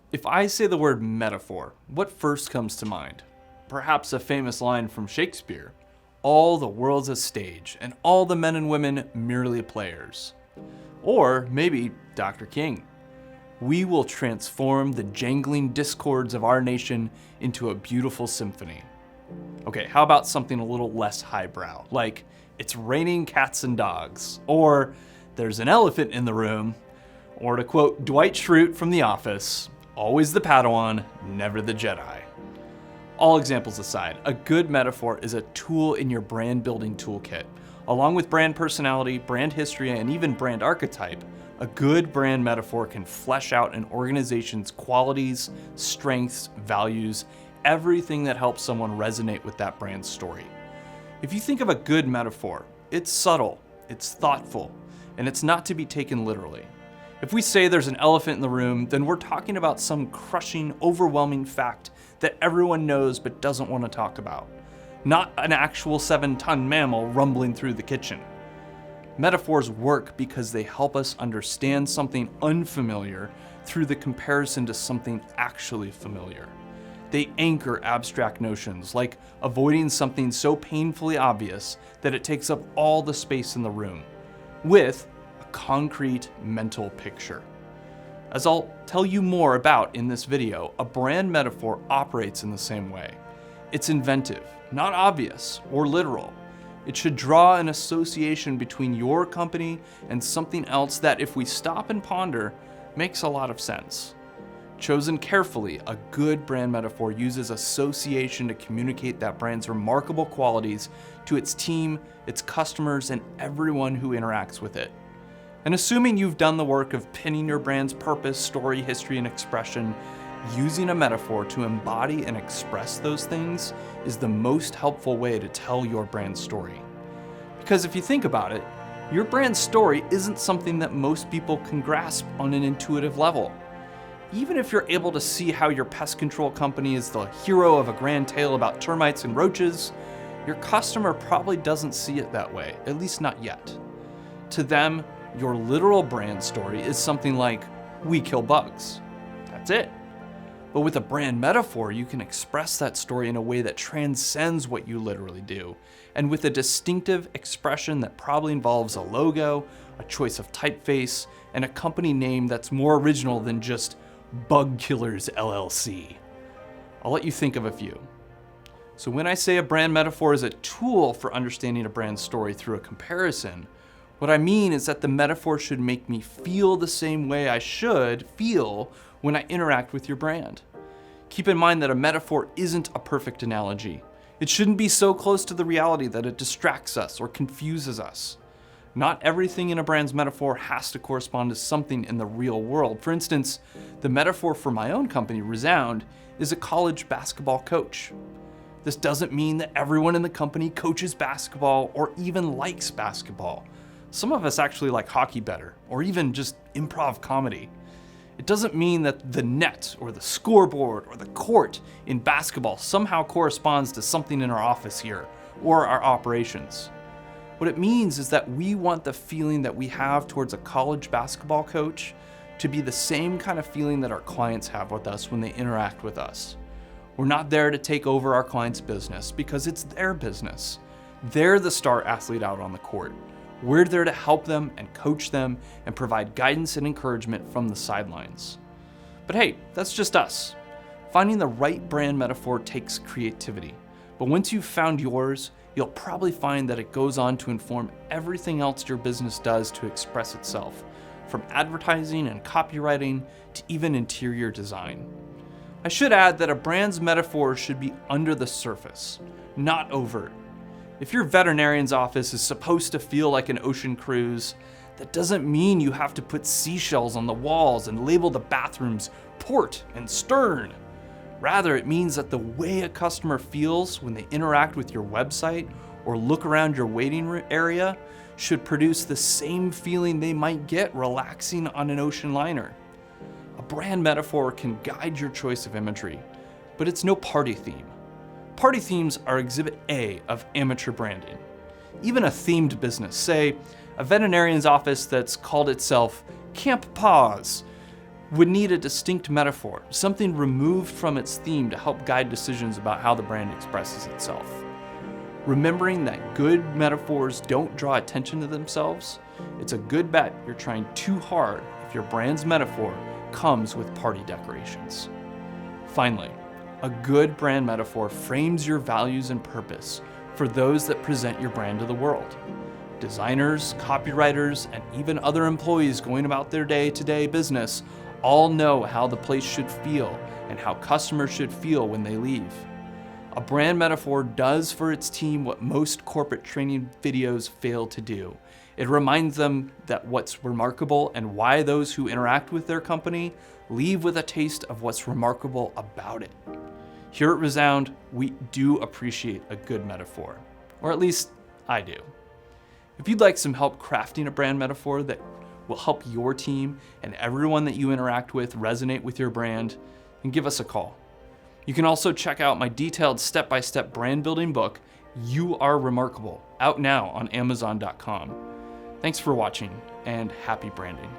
If I say the word metaphor, what first comes to mind? Perhaps a famous line from Shakespeare, "All the world's a stage, and all the men and women merely players." Or maybe Dr. King, "We will transform the jangling discords of our nation into a beautiful symphony." Okay, how about something a little less highbrow, like "It's raining cats and dogs," or "There's an elephant in the room," or to quote Dwight Schrute from The Office, "Always the Padawan, never the Jedi." All examples aside, a good metaphor is a tool in your brand building toolkit. Along with brand personality, brand history, and even brand archetype, a good brand metaphor can flesh out an organization's qualities, strengths, values, everything that helps someone resonate with that brand story. If you think of a good metaphor, it's subtle, it's thoughtful, and it's not to be taken literally. If we say there's an elephant in the room, then we're talking about some crushing, overwhelming fact that everyone knows but doesn't want to talk about. Not an actual 7-ton mammal rumbling through the kitchen. Metaphors work because they help us understand something unfamiliar through the comparison to something actually familiar. They anchor abstract notions, like avoiding something so painfully obvious that it takes up all the space in the room, with a concrete mental picture. As I'll tell you more about in this video, a brand metaphor operates in the same way. It's inventive, not obvious or literal. It should draw an association between your company and something else that, if we stop and ponder, makes a lot of sense. Chosen carefully, a good brand metaphor uses association to communicate that brand's remarkable qualities to its team, its customers, and everyone who interacts with it. And assuming you've done the work of pinning your brand's purpose, story, history, and expression, using a metaphor to embody and express those things is the most helpful way to tell your brand story. Because if you think about it, your brand story isn't something that most people can grasp on an intuitive level. Even if you're able to see how your pest control company is the hero of a grand tale about termites and roaches, your customer probably doesn't see it that way, at least not yet. To them, your literal brand story is something like, "We kill bugs." That's it. But with a brand metaphor, you can express that story in a way that transcends what you literally do, and with a distinctive expression that probably involves a logo, a choice of typeface, and a company name that's more original than just Bug Killers LLC. I'll let you think of a few. So when I say a brand metaphor is a tool for understanding a brand story through a comparison, what I mean is that the metaphor should make me feel the same way I should feel when I interact with your brand. Keep in mind that a metaphor isn't a perfect analogy. It shouldn't be so close to the reality that it distracts us or confuses us. Not everything in a brand's metaphor has to correspond to something in the real world. For instance, the metaphor for my own company, Resound, is a college basketball coach. This doesn't mean that everyone in the company coaches basketball or even likes basketball. Some of us actually like hockey better, or even just improv comedy. It doesn't mean that the net or the scoreboard or the court in basketball somehow corresponds to something in our office here or our operations. What it means is that we want the feeling that we have towards a college basketball coach to be the same kind of feeling that our clients have with us when they interact with us. We're not there to take over our client's business because it's their business. They're the star athlete out on the court. We're there to help them and coach them and provide guidance and encouragement from the sidelines. But hey, that's just us. Finding the right brand metaphor takes creativity. But once you've found yours, you'll probably find that it goes on to inform everything else your business does to express itself, from advertising and copywriting to even interior design. I should add that a brand's metaphor should be under the surface, not overt. If your veterinarian's office is supposed to feel like an ocean cruise, that doesn't mean you have to put seashells on the walls and label the bathrooms port and stern. Rather, it means that the way a customer feels when they interact with your website or look around your waiting area should produce the same feeling they might get relaxing on an ocean liner. A brand metaphor can guide your choice of imagery, but it's no party theme. Party themes are exhibit A of amateur branding. Even a themed business, say a veterinarian's office that's called itself Camp Paws, would need a distinct metaphor, something removed from its theme to help guide decisions about how the brand expresses itself. Remembering that good metaphors don't draw attention to themselves, it's a good bet you're trying too hard if your brand's metaphor comes with party decorations. Finally, a good brand metaphor frames your values and purpose for those that present your brand to the world. Designers, copywriters, and even other employees going about their day-to-day business all know how the place should feel and how customers should feel when they leave. A brand metaphor does for its team what most corporate training videos fail to do. It reminds them that what's remarkable and why those who interact with their company leave with a taste of what's remarkable about it. Here at Resound, we do appreciate a good metaphor, or at least I do. If you'd like some help crafting a brand metaphor that will help your team and everyone that you interact with resonate with your brand, then give us a call. You can also check out my detailed step-by-step brand building book, You Are Remarkable, out now on Amazon.com. Thanks for watching, and happy branding.